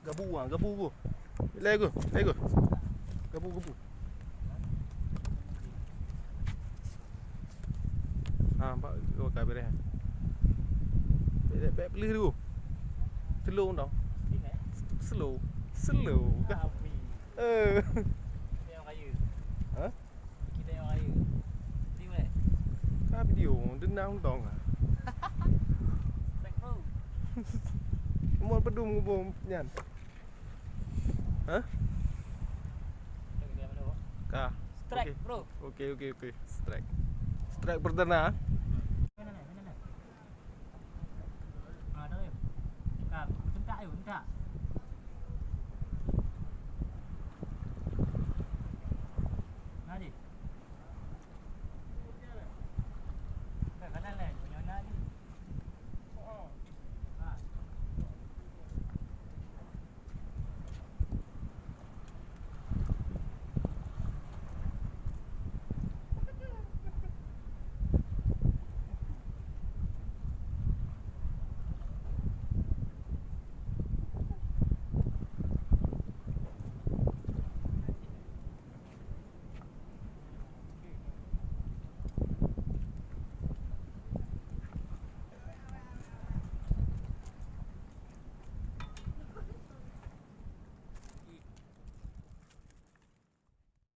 Gabu ah, gabu ko. Lego, lego. Gabu, gabu. Ah, pak okay beres. Bek pelih dulu. Slow dong. Slow. Slow. Kita yang kaya. Ha? Kita yang kaya. Video ni. Ka video denang dong. Strike bro. Mau pedum ngubung nyan. Ha? Ka. Strike bro. Okey, okey, okey. Strike. Strike perdana. Mana? Mana? Ah, dah. Ka, macam tak ayo, tak.